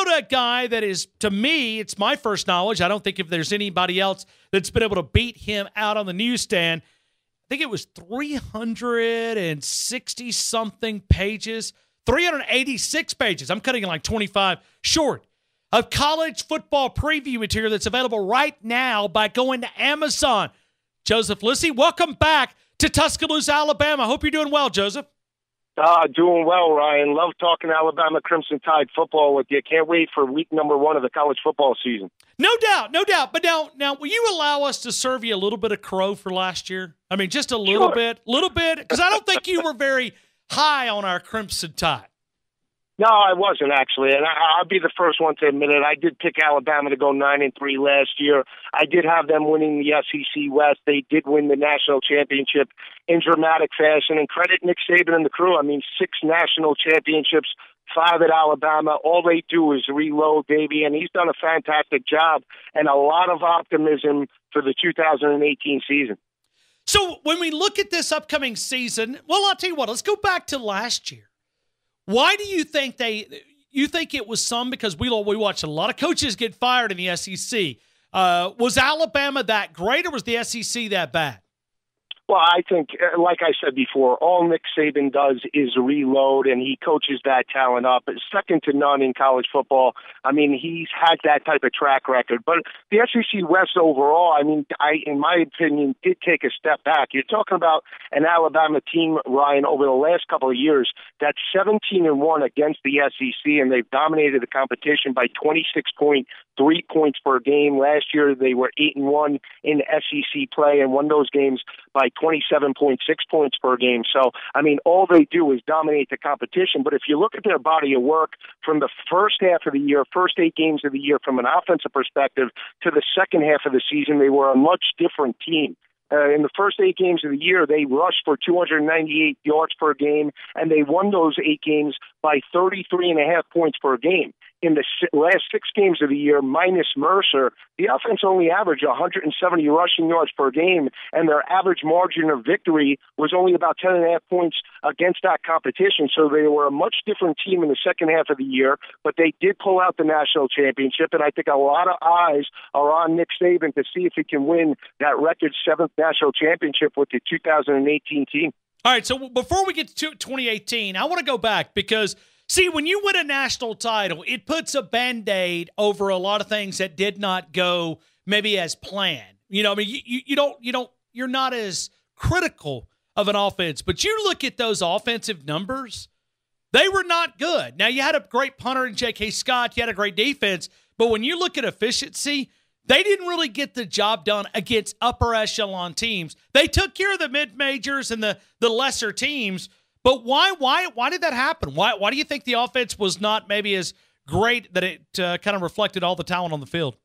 about a guy that is, to me, it's my first knowledge. I don't think if there's anybody else that's been able to beat him out on the newsstand. I think it was 360-something pages, 386 pages. I'm cutting like 25 short of college football preview material that's available right now by going to Amazon. Joseph Lisi, welcome back to Tuscaloosa, Alabama. Hope you're doing well, Joseph. Doing well, Ryan. Love talking Alabama Crimson Tide football with you. Can't wait for week number 1 of the college football season. No doubt. But now, will you allow us to serve you a little bit of crow for last year? I mean, just a little bit, because I don't think you were very high on our Crimson Tide. No, I wasn't actually, and I'll be the first one to admit it. I did pick Alabama to go 9-3 last year. I did have them winning the SEC West. They did win the national championship in dramatic fashion. And credit Nick Saban and the crew. I mean, 6 national championships, 5 at Alabama. All they do is reload, baby, and he's done a fantastic job. And a lot of optimism for the 2018 season. So when we look at this upcoming season, well, I'll tell you what. Let's go back to last year. Why do you think you think it was some, because we watched a lot of coaches get fired in the SEC. Was Alabama that great, or was the SEC that bad? Well, I think, like I said before, all Nick Saban does is reload, and he coaches that talent up. It's second to none in college football. I mean, he's had that type of track record. But the SEC West overall, I mean, in my opinion, did take a step back. You're talking about an Alabama team, Ryan, over the last couple of years that's 17-1 against the SEC, and they've dominated the competition by 26.3 points per game. Last year, they were 8-1 in SEC play and won those games by 27.6 points per game. So, I mean, all they do is dominate the competition. But if you look at their body of work from the first half of the year, first 8 games of the year from an offensive perspective to the second half of the season, they were a much different team. In the first 8 games of the year, they rushed for 298 yards per game, and they won those 8 games by 33.5 points per game. In the last 6 games of the year, minus Mercer, the offense only averaged 170 rushing yards per game, and their average margin of victory was only about 10.5 points against that competition. So they were a much different team in the second half of the year, but they did pull out the national championship, and I think a lot of eyes are on Nick Saban to see if he can win that record 7th national championship with the 2018 team. All right, so before we get to 2018, I want to go back because – see, when you win a national title, it puts a Band-Aid over a lot of things that did not go maybe as planned. You know, I mean, you're not as critical of an offense, but you look at those offensive numbers, they were not good. Now, you had a great punter in J.K. Scott, you had a great defense, but when you look at efficiency, they didn't really get the job done against upper echelon teams. They took care of the mid-majors and the lesser teams. But why did that happen? Why do you think the offense was not maybe as great that it kind of reflected all the talent on the field?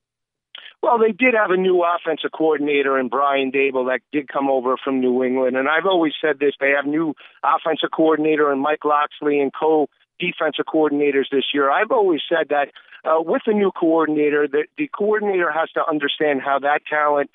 Well, they did have a new offensive coordinator in Brian Dable that did come over from New England. And I've always said this, they have new offensive coordinator in Mike Loxley and co-defensive coordinators this year. I've always said that with the new coordinator, the coordinator has to understand how that talent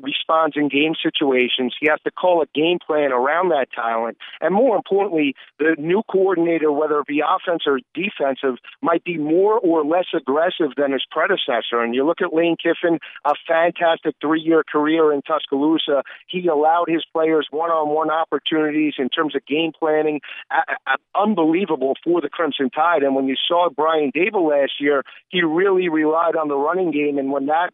responds in game situations. He has to call a game plan around that talent. And more importantly, the new coordinator, whether it be offense or defensive, might be more or less aggressive than his predecessor. And you look at Lane Kiffin, a fantastic 3-year career in Tuscaloosa. He allowed his players one-on-one opportunities in terms of game planning. Unbelievable for the Crimson Tide. And when you saw Brian Dable last year, he really relied on the running game, and when that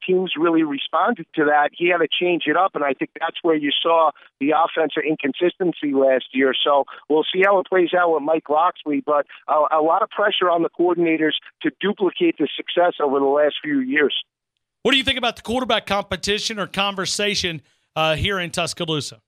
teams really responded to that, he had to change it up, and I think that's where you saw the offensive inconsistency last year. So we'll see how it plays out with Mike Loxley, but a lot of pressure on the coordinators to duplicate the success over the last few years. What do you think about the quarterback competition or conversation here in Tuscaloosa?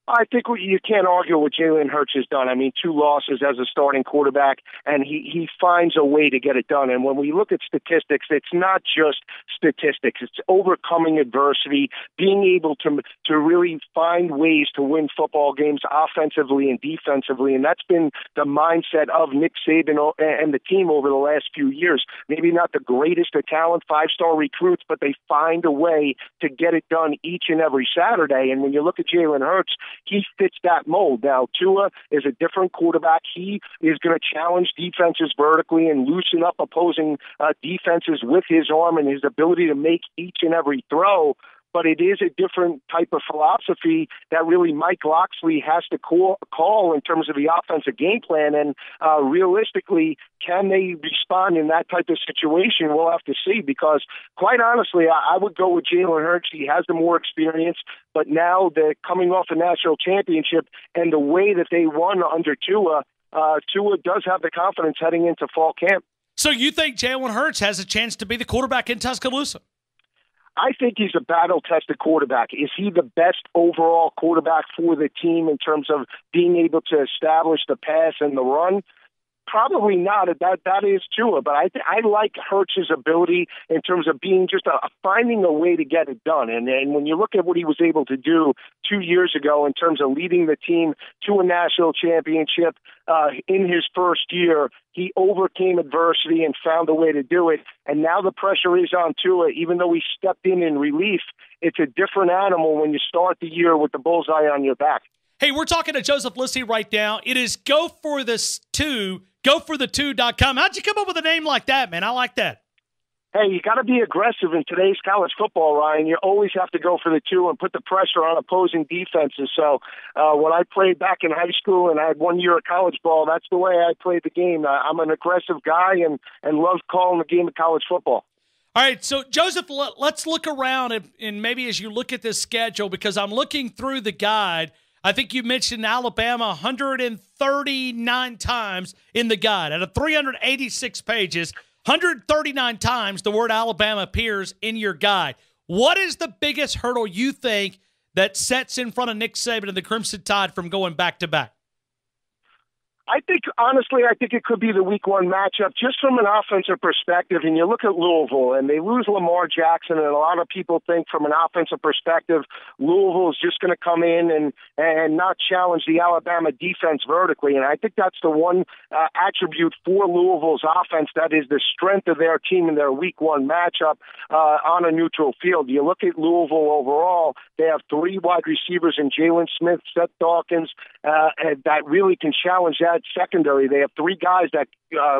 I think you can't argue what Jalen Hurts has done. I mean, 2 losses as a starting quarterback, and he finds a way to get it done. And when we look at statistics, it's not just statistics. It's overcoming adversity, being able to really find ways to win football games offensively and defensively. And that's been the mindset of Nick Saban and the team over the last few years. Maybe not the greatest of talent, 5-star recruits, but they find a way to get it done each and every Saturday. And when you look at Jalen Hurts, he fits that mold. Now, Tua is a different quarterback. He is going to challenge defenses vertically and loosen up opposing defenses with his arm and his ability to make each and every throw. But it is a different type of philosophy that really Mike Locksley has to call in terms of the offensive game plan. And realistically, can they respond in that type of situation? We'll have to see, because quite honestly, I would go with Jalen Hurts. He has the more experience, but now they're coming off a national championship, and the way that they won under Tua, Tua does have the confidence heading into fall camp. So you think Jalen Hurts has a chance to be the quarterback in Tuscaloosa? I think he's a battle-tested quarterback. Is he the best overall quarterback for the team in terms of being able to establish the pass and the run? Probably not. That is Tua, but I like Hurts' ability in terms of being just finding a way to get it done. And when you look at what he was able to do 2 years ago in terms of leading the team to a national championship in his first year, he overcame adversity and found a way to do it. And now the pressure is on Tua. Even though he stepped in relief, it's a different animal when you start the year with the bullseye on your back. Hey, we're talking to Joseph Lisi right now. It is goforthe2.com. How'd you come up with a name like that, man? I like that. Hey, you got to be aggressive in today's college football, Ryan. You always have to go for the two and put the pressure on opposing defenses. So when I played back in high school and I had 1 year of college ball, that's the way I played the game. I'm an aggressive guy and love calling the game of college football. All right, so, Joseph, let's look around and maybe as you look at this schedule, because I'm looking through the guide, I think you mentioned Alabama 139 times in the guide. Out of 386 pages, 139 times the word Alabama appears in your guide. What is the biggest hurdle you think that sets in front of Nick Saban and the Crimson Tide from going back-to-back? I think it could be the week one matchup just from an offensive perspective. And you look at Louisville, and they lose Lamar Jackson, and a lot of people think from an offensive perspective, Louisville is just going to come in and not challenge the Alabama defense vertically. And I think that's the one attribute for Louisville's offense that is the strength of their team in their week one matchup on a neutral field. You look at Louisville overall, they have three wide receivers in Jalen Smith, Seth Dawkins, that really can challenge that secondary. They have three guys that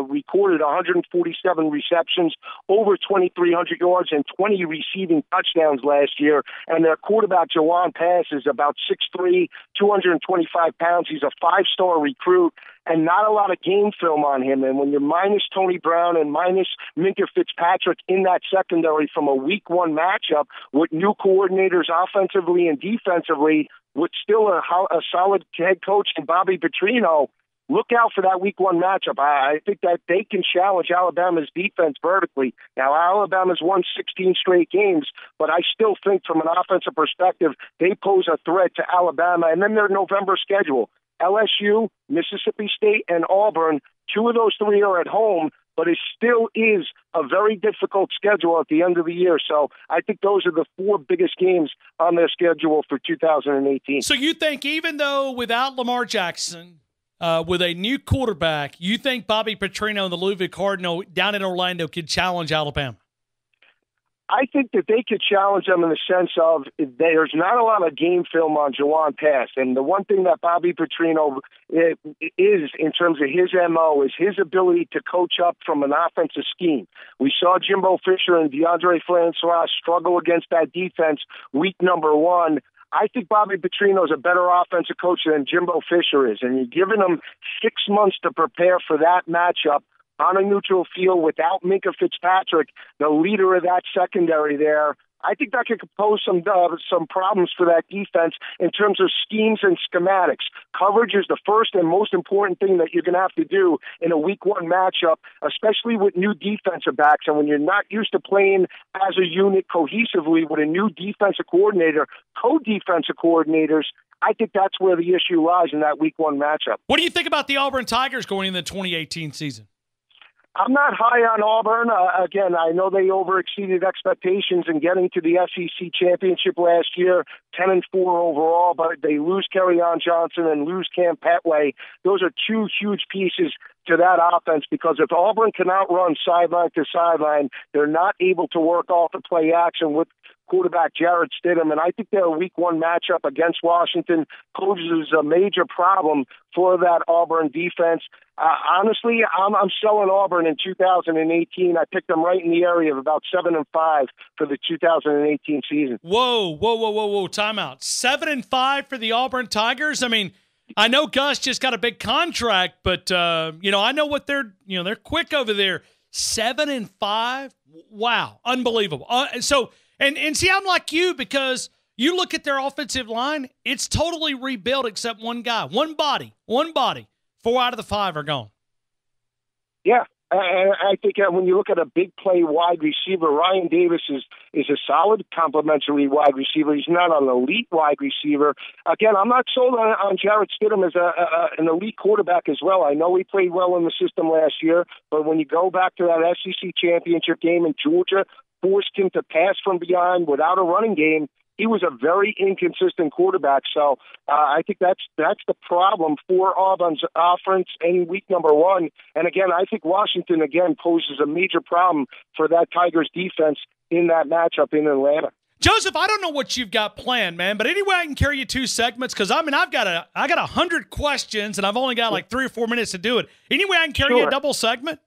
recorded 147 receptions, over 2,300 yards, and 20 receiving touchdowns last year. And their quarterback, Jawan Pass, is about 6'3", 225 pounds. He's a five-star recruit, and not a lot of game film on him. And when you're minus Tony Brown and minus Minkah Fitzpatrick in that secondary from a week one matchup with new coordinators offensively and defensively, with still a solid head coach in Bobby Petrino, look out for that week one matchup. I think that they can challenge Alabama's defense vertically. Now, Alabama's won 16 straight games, but I still think from an offensive perspective, they pose a threat to Alabama. And then their November schedule, LSU, Mississippi State, and Auburn, two of those three are at home, but it still is a very difficult schedule at the end of the year. So I think those are the four biggest games on their schedule for 2018. So you think even though without Lamar Jackson, with a new quarterback, you think Bobby Petrino and the Louisville Cardinal down in Orlando could challenge Alabama? I think that they could challenge them in the sense of there's not a lot of game film on Jawan Pass. And the one thing that Bobby Petrino is in terms of his MO is his ability to coach up from an offensive scheme. We saw Jimbo Fisher and DeAndre Francois struggle against that defense week number one. I think Bobby Petrino is a better offensive coach than Jimbo Fisher is, and you're giving him 6 months to prepare for that matchup on a neutral field without Minkah Fitzpatrick, the leader of that secondary there. I think that could pose some problems for that defense in terms of schemes and schematics. Coverage is the first and most important thing that you're going to have to do in a week one matchup, especially with new defensive backs. And when you're not used to playing as a unit cohesively with a new defensive coordinator, co-defensive coordinators, I think that's where the issue lies in that week one matchup. What do you think about the Auburn Tigers going into the 2018 season? I'm not high on Auburn. Again, I know they overexceeded expectations in getting to the SEC championship last year, 10-4 overall, but they lose Kerryon Johnson and lose Cam Petway. Those are two huge pieces to that offense, because if Auburn can outrun sideline to sideline, they're not able to work off the play action with quarterback Jarrett Stidham. And I think their week one matchup against Washington poses a major problem for that Auburn defense. Honestly, I'm selling Auburn in 2018. I picked them right in the area of about 7-5 for the 2018 season. Whoa. Timeout. 7-5 for the Auburn Tigers. I mean, I know Gus just got a big contract, but I know what they're quick over there. 7-5. Wow, unbelievable. And see, I'm like you, because you look at their offensive line, it's totally rebuilt except one guy, one body. 4 out of the 5 are gone. Yeah. And I think when you look at a big play wide receiver, Ryan Davis is a solid complementary wide receiver. He's not an elite wide receiver. Again, I'm not sold on Jarrett Stidham as an elite quarterback as well. I know he played well in the system last year, but when you go back to that SEC championship game in Georgia, forced him to pass from behind without a running game, he was a very inconsistent quarterback. So I think that's the problem for Auburn's offense in week number 1. And again, I think Washington, again, poses a major problem for that Tigers defense in that matchup in Atlanta. Joseph, I don't know what you've got planned, man, but anyway, I can carry you 2 segments, because I got 100 questions, and I've only got like 3 or 4 minutes to do it. Anyway, I can carry you a double segment.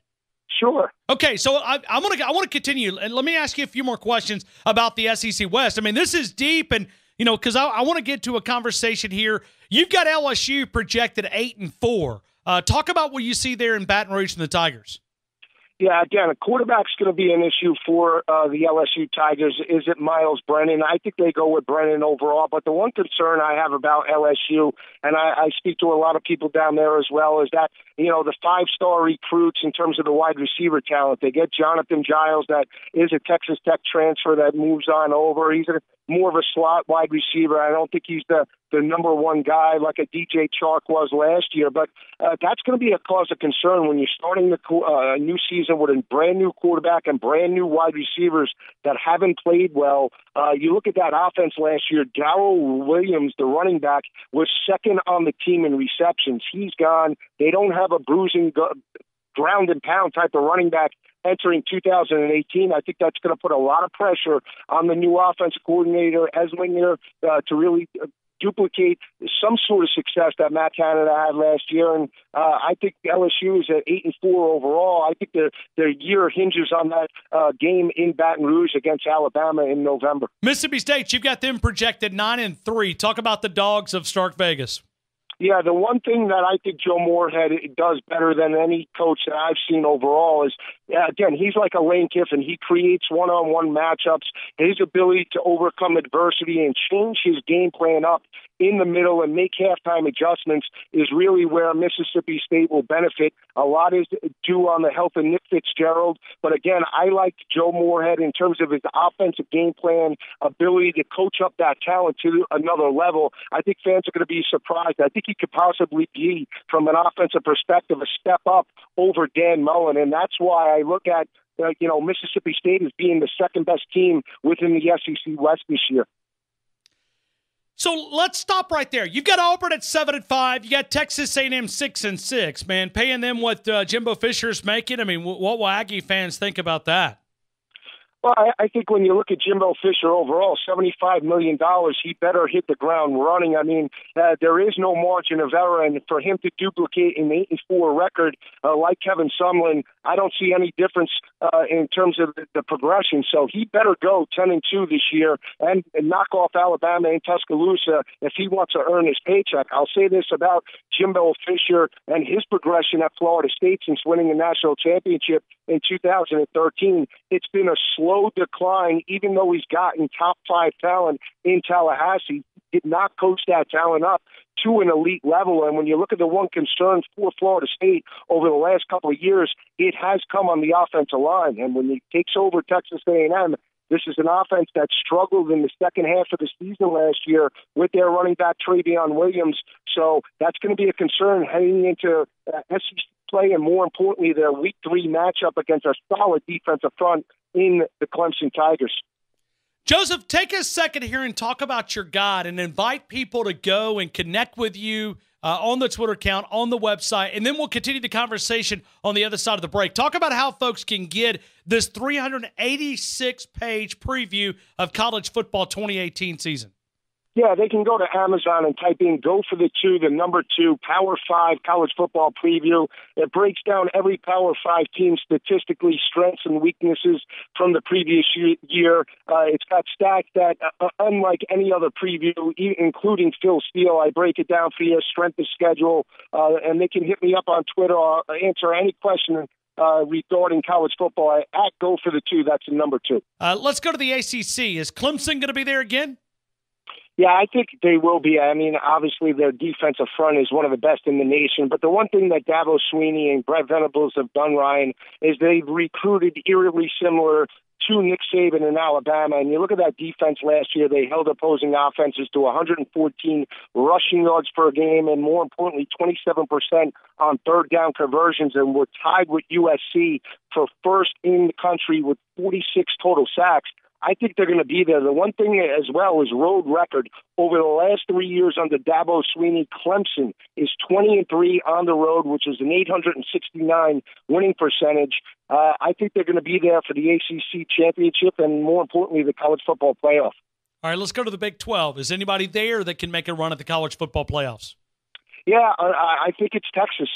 Sure. Okay, so I want to continue, and let me ask you a few more questions about the SEC West. I mean, this is deep, and because I want to get to a conversation here. You've got LSU projected 8-4. Talk about what you see there in Baton Rouge and the Tigers. Yeah, again, a quarterback's going to be an issue for the LSU Tigers. Is it Miles Brennan? I think they go with Brennan overall. But the one concern I have about LSU, and I speak to a lot of people down there as well, is that, the 5-star recruits in terms of the wide receiver talent. They get Jonathan Giles, that is a Texas Tech transfer that moves on over. He's more of a slot wide receiver. I don't think he's the number one guy like a DJ Chark was last year, but that's going to be a cause of concern when you're starting the new season with a brand new quarterback and brand new wide receivers that haven't played well. You look at that offense last year, Darrell Williams, the running back, was second on the team in receptions. He's gone. They don't have a bruising ground and pound type of running back entering 2018. I think that's going to put a lot of pressure on the new offensive coordinator, Eslinger, to really duplicate some sort of success that Matt Canada had last year. And I think LSU is at 8-4 overall. I think their year hinges on that game in Baton Rouge against Alabama in November. Mississippi State, you've got them projected 9-3. Talk about the Dogs of Stark Vegas. Yeah, the one thing that I think Joe Moorhead does better than any coach that I've seen overall is, again, he's like a Lane Kiffin. He creates one-on-one matchups. His ability to overcome adversity and change his game plan up in the middle and make halftime adjustments is really where Mississippi State will benefit. A lot is due on the health of Nick Fitzgerald. But again, I like Joe Moorhead in terms of his offensive game plan, ability to coach up that talent to another level. I think fans are going to be surprised. I think he could possibly be, from an offensive perspective, a step up over Dan Mullen. And that's why I look at Mississippi State as being the second best team within the SEC West this year. So let's stop right there. You've got Auburn at 7-5. You got Texas A&M 6-6. Man, paying them what Jimbo Fisher's making. I mean, what will Aggie fans think about that? Well, I think when you look at Jimbo Fisher overall, $75 million, he better hit the ground running. I mean, there is no margin of error, and for him to duplicate an 8-4 record like Kevin Sumlin, I don't see any difference in terms of the progression. So he better go 10-2 this year and knock off Alabama and Tuscaloosa if he wants to earn his paycheck. I'll say this about Jimbo Fisher and his progression at Florida State since winning the national championship in 2013. It's been a slow decline, even though he's gotten top 5 talent in Tallahassee. Did not coach that talent up to an elite level. And when you look at the one concern for Florida State over the last couple of years, it has come on the offensive line. And when he takes over Texas A&M, this is an offense that struggled in the second half of the season last year with their running back, Travion Williams. So that's going to be a concern heading into SEC play, and more importantly, their Week 3 matchup against a solid defensive front in the Clemson Tigers. Joseph, take a second here and talk about your God and invite people to go and connect with you on the Twitter account, on the website, and then we'll continue the conversation on the other side of the break. Talk about how folks can get this 386-page preview of college football 2018 season. Yeah, they can go to Amazon and type in Go for the Two, the number 2, Power 5 college football preview. It breaks down every Power 5 team statistically, strengths and weaknesses from the previous year. It's got stats that, unlike any other preview, including Phil Steele, I break it down for you, strength of schedule, and they can hit me up on Twitter. I'll answer any question regarding college football at Go for the Two. That's the number 2. Let's go to the ACC. Is Clemson going to be there again? Yeah, I think they will be. I mean, obviously their defensive front is one of the best in the nation. But the one thing that Dabo Swinney and Brett Venables have done, Ryan, is they've recruited eerily similar to Nick Saban in Alabama. And you look at that defense last year, they held opposing offenses to 114 rushing yards per game and, more importantly, 27% on third down conversions, and were tied with USC for first in the country with 46 total sacks. I think they're going to be there. The one thing as well is road record. Over the last 3 years under Dabo Swinney, Clemson is 20-3 on the road, which is an 869 winning percentage. I think they're going to be there for the ACC championship and, more importantly, the college football playoff. All right, let's go to the Big 12. Is anybody there that can make a run at the college football playoffs? Yeah, I think it's Texas.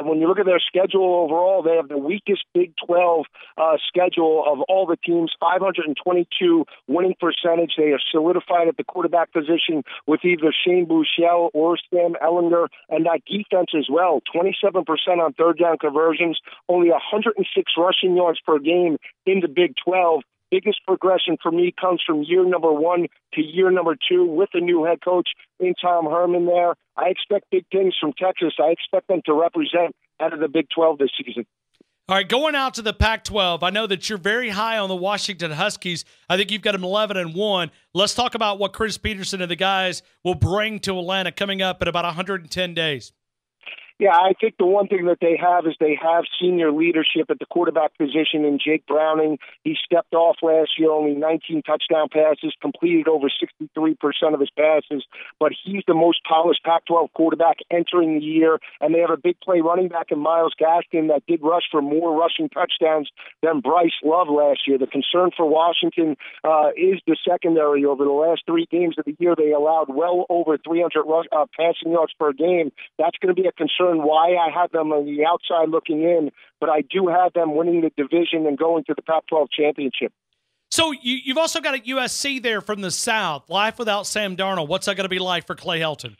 When you look at their schedule overall, they have the weakest Big 12 schedule of all the teams, 522 winning percentage. They are solidified at the quarterback position with either Shane Buechele or Sam Ehlinger, and that defense as well, 27% on third down conversions, only 106 rushing yards per game in the Big 12. Biggest progression for me comes from year number 1 to year number 2 with a new head coach in Tom Herman there. I expect big things from Texas. I expect them to represent out of the Big 12 this season. All right, going out to the Pac-12, I know that you're very high on the Washington Huskies. I think you've got them 11-1. Let's talk about what Chris Peterson and the guys will bring to Atlanta coming up in about 110 days. Yeah, I think the one thing that they have is they have senior leadership at the quarterback position in Jake Browning. He stepped off last year, only 19 touchdown passes, completed over 63% of his passes, but he's the most polished Pac-12 quarterback entering the year, and they have a big play running back in Myles Gaskin that did rush for more rushing touchdowns than Bryce Love last year. The concern for Washington is the secondary. Over the last 3 games of the year, they allowed well over 300 passing yards per game. That's going to be a concern why I have them on the outside looking in, but I do have them winning the division and going to the Pac-12 championship. So you've also got a USC there from the South. Life without Sam Darnold. What's that going to be like for Clay Helton?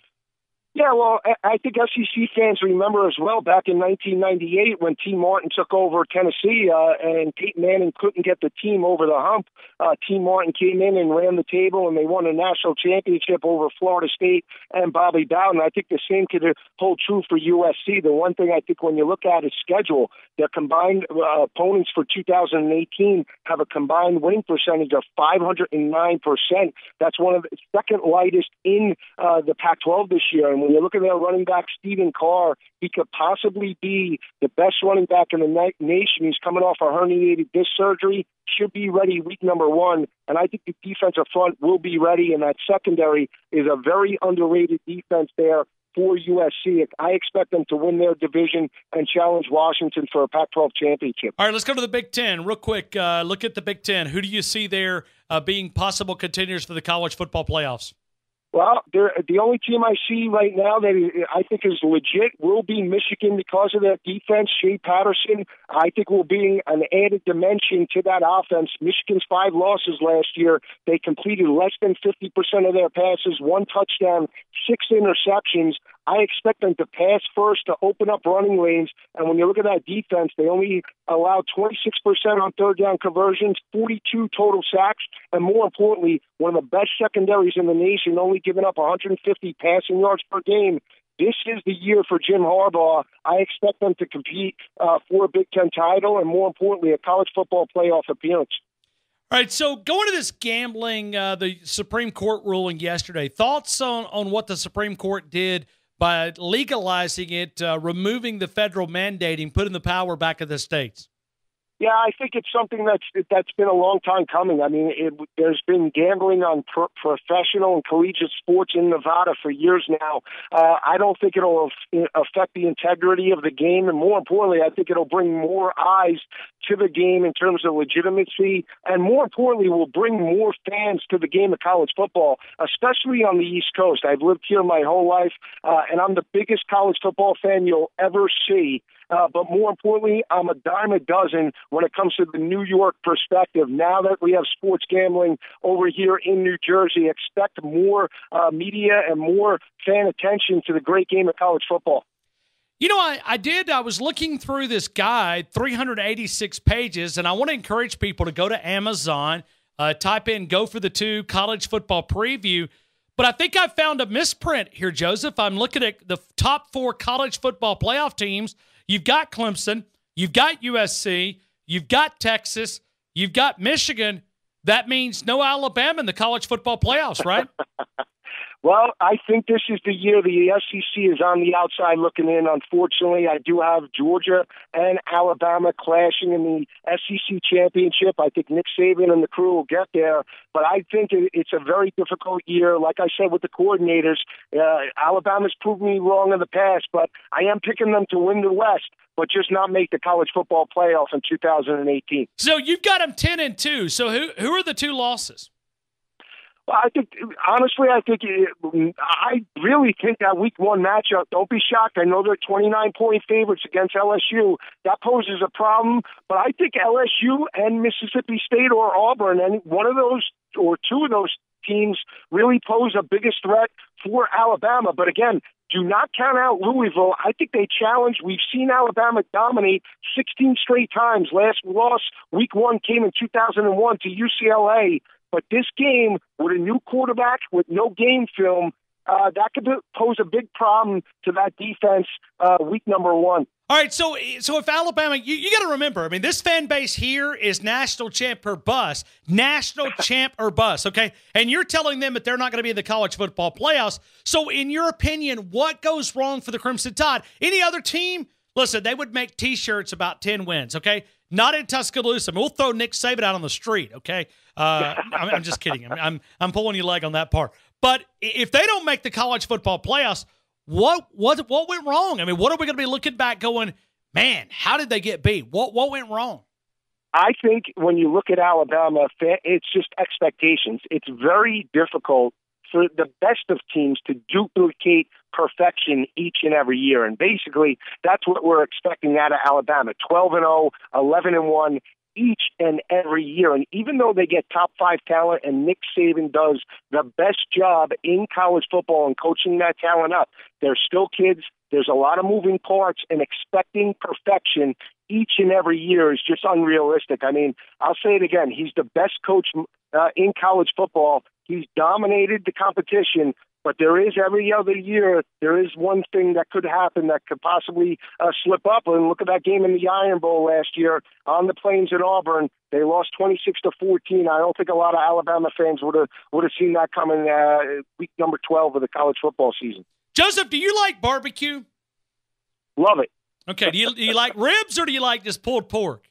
Yeah, well, I think SEC fans remember as well back in 1998 when T. Martin took over Tennessee and Peyton Manning couldn't get the team over the hump. T. Martin came in and ran the table, and they won a national championship over Florida State and Bobby Bowden. I think the same could hold true for USC. The one thing I think when you look at is schedule, their combined opponents for 2018 have a combined winning percentage of 509%. That's one of the second lightest in the Pac-12 this year. And when you look at their running back, Stephen Carr, he could possibly be the best running back in the nation. He's coming off a herniated disc surgery, should be ready week number 1, and I think the defensive front will be ready, and that secondary is a very underrated defense there for USC. I expect them to win their division and challenge Washington for a Pac-12 championship. All right, let's go to the Big Ten. Real quick, look at the Big Ten. Who do you see there being possible contenders for the college football playoffs? Well, the only team I see right now that I think is legit will be Michigan because of their defense. Shea Patterson, I think, will be an added dimension to that offense. Michigan's 5 losses last year. They completed less than 50% of their passes, 1 touchdown, 6 interceptions. I expect them to pass first to open up running lanes. And when you look at that defense, they only allowed 26% on third down conversions, 42 total sacks, and more importantly, one of the best secondaries in the nation, only giving up 150 passing yards per game. This is the year for Jim Harbaugh. I expect them to compete for a Big Ten title and, more importantly, a college football playoff appearance. All right, so going to this gambling, the Supreme Court ruling yesterday, thoughts on what the Supreme Court did by legalizing it, removing the federal mandating, putting the power back in the states? Yeah, I think it's something that's been a long time coming. I mean, there's been gambling on professional and collegiate sports in Nevada for years now. I don't think it'll affect the integrity of the game, and more importantly, I think it'll bring more eyes to the game in terms of legitimacy, and more importantly, will bring more fans to the game of college football, especially on the East Coast. I've lived here my whole life, and I'm the biggest college football fan you'll ever see. But more importantly, I'm a dime a dozen when it comes to the New York perspective. Now that we have sports gambling over here in New Jersey, expect more media and more fan attention to the great game of college football. You know, I was looking through this guide, 386 pages, and I want to encourage people to go to Amazon, type in Go for the Two College Football Preview. But I think I found a misprint here, Joseph. I'm looking at the top 4 college football playoff teams. You've got Clemson, you've got USC, you've got Texas, you've got Michigan. That means no Alabama in the college football playoffs, right? Well, I think this is the year the SEC is on the outside looking in. Unfortunately, I do have Georgia and Alabama clashing in the SEC championship. I think Nick Saban and the crew will get there, but I think it's a very difficult year. Like I said with the coordinators, Alabama's proved me wrong in the past, but I am picking them to win the West, but just not make the college football playoff in 2018. So you've got them 10-2. So who are the 2 losses? I think, honestly, I really think that week 1 matchup, don't be shocked. I know they're 29-point favorites against LSU. That poses a problem, but I think LSU and Mississippi State or Auburn, and one of those or 2 of those teams really pose a biggest threat for Alabama. But again, do not count out Louisville. I think they challenge. We've seen Alabama dominate 16 straight times. Last loss, week 1, came in 2001 to UCLA. But this game, with a new quarterback, with no game film, that could pose a big problem to that defense week number 1. All right, so if Alabama, you got to remember, I mean, this fan base here is national champ or bust, okay? And you're telling them that they're not going to be in the college football playoffs. So in your opinion, what goes wrong for the Crimson Tide? Any other team? Listen, they would make T-shirts about 10 wins, okay? Not in Tuscaloosa. I mean, we'll throw Nick Saban out on the street, okay? I'm just kidding. I'm pulling your leg on that part. But if they don't make the college football playoffs, what went wrong? I mean, what are we going to be looking back going, man, how did they get beat? What went wrong? I think when you look at Alabama, it's just expectations. It's very difficult for the best of teams to duplicate perfection each and every year. And basically, that's what we're expecting out of Alabama, 12-0, 11-1 each and every year. And even though they get top 5 talent and Nick Saban does the best job in college football and coaching that talent up, they're still kids. There's a lot of moving parts, and expecting perfection each and every year is just unrealistic. I mean, I'll say it again. He's the best coach in college football. He's dominated the competition, but there is every other year, there is one thing that could happen that could possibly slip up. And look at that game in the Iron Bowl last year on the Plains at Auburn. They lost 26-14. I don't think a lot of Alabama fans would have seen that coming week number 12 of the college football season. Joseph, do you like barbecue? Love it. Okay. Do you like ribs or do you like just pulled pork?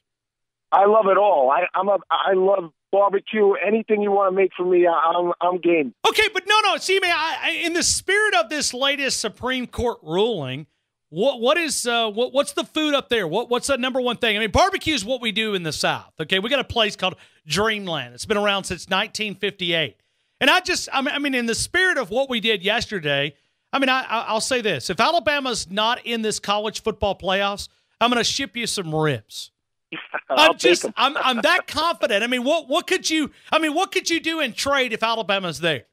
I love it all. I love barbecue. Anything you want to make for me, I'm game. Okay, but no. See, man, in the spirit of this latest Supreme Court ruling, what's the food up there? What's the number one thing? I mean, barbecue is what we do in the South. Okay, we got a place called Dreamland. It's been around since 1958, and I mean, in the spirit of what we did yesterday, I mean, I'll say this: if Alabama's not in this college football playoffs, I'm going to ship you some ribs. I'm that confident. I mean, what could you do in trade if Alabama's there?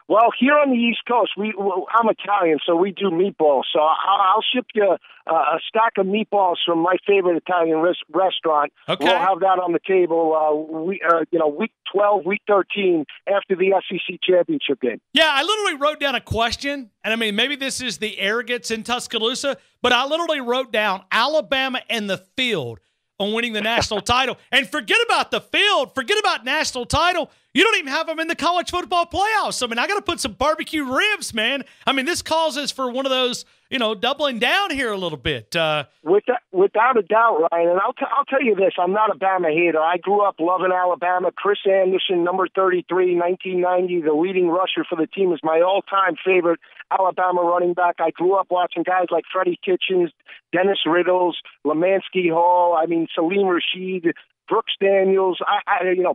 Well, here on the East Coast, I'm Italian, so we do meatballs. So I'll ship you a stack of meatballs from my favorite Italian restaurant. Okay. We'll have that on the table. Week 12, week 13 after the SEC championship game. Yeah, I literally wrote down a question, and I mean, maybe this is the arrogance in Tuscaloosa, but I literally wrote down Alabama and the field on winning the national title. And forget about the field, forget about national title. You don't even have them in the college football playoffs. I mean, I got to put some barbecue ribs, man. I mean, this calls us for one of those, doubling down here a little bit. Without a doubt, Ryan. And I'll tell you this: I'm not a Bama hater. I grew up loving Alabama. Chris Anderson, number 33, 1990, the leading rusher for the team, is my all-time favorite Alabama running back. I grew up watching guys like Freddie Kitchens, Dennis Riddles, Lemansky Hall. Salim Rashid, Brooks Daniels,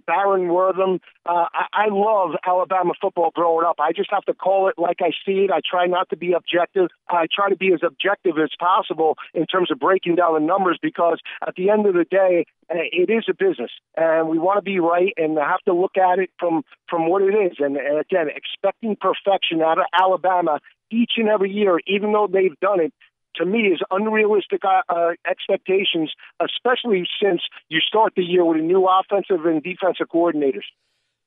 Baron Wortham. I love Alabama football growing up. I just have to call it like I see it. I try not to be objective. I try to be as objective as possible in terms of breaking down the numbers, because at the end of the day, it is a business, and we want to be right and have to look at it from what it is. And again, expecting perfection out of Alabama each and every year, even though they've done it, to me, is unrealistic expectations, especially since you start the year with a new offensive and defensive coordinators.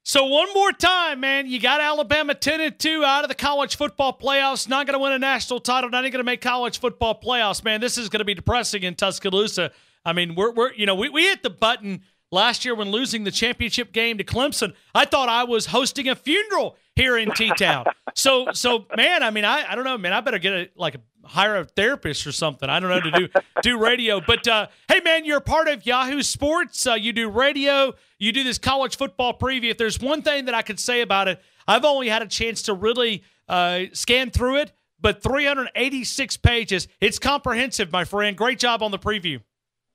So one more time, man, you got Alabama 10-2 out of the college football playoffs, not going to win a national title, not even going to make college football playoffs. Man, this is going to be depressing in Tuscaloosa. We hit the button last year when losing the championship game to Clemson. I thought I was hosting a funeral here in T-Town. So man, I don't know, man. I better get hire a therapist or something. I don't know, to do radio. But hey, man, you're a part of Yahoo Sports. You do radio. You do this college football preview. If there's one thing that I could say about it, I've only had a chance to really scan through it, but 386 pages. It's comprehensive, my friend. Great job on the preview.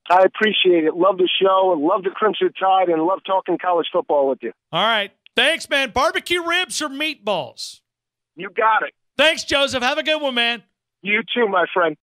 I appreciate it. Love the show and love the Crimson Tide and love talking college football with you. All right. Thanks, man. Barbecue ribs or meatballs? You got it. Thanks, Joseph. Have a good one, man. You too, my friend.